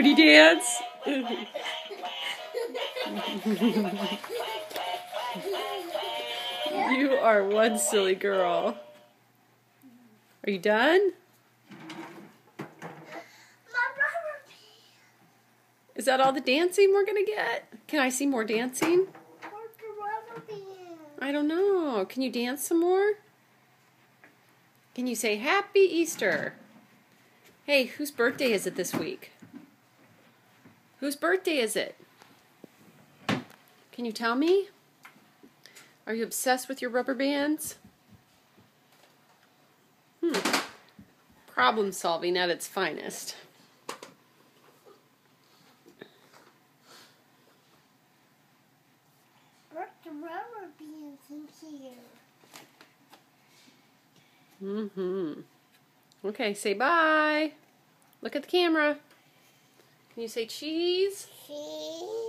booty dance. You are one silly girl. Are you done? Is that all the dancing we're going to get? Can I see more dancing? I don't know. Can you dance some more? Can you say Happy Easter? Hey, whose birthday is it this week? Whose birthday is it? Can you tell me? Are you obsessed with your rubber bands? Problem solving at its finest. Put the rubber bands in here. Okay, say bye. Look at the camera. Can you say cheese? Cheese.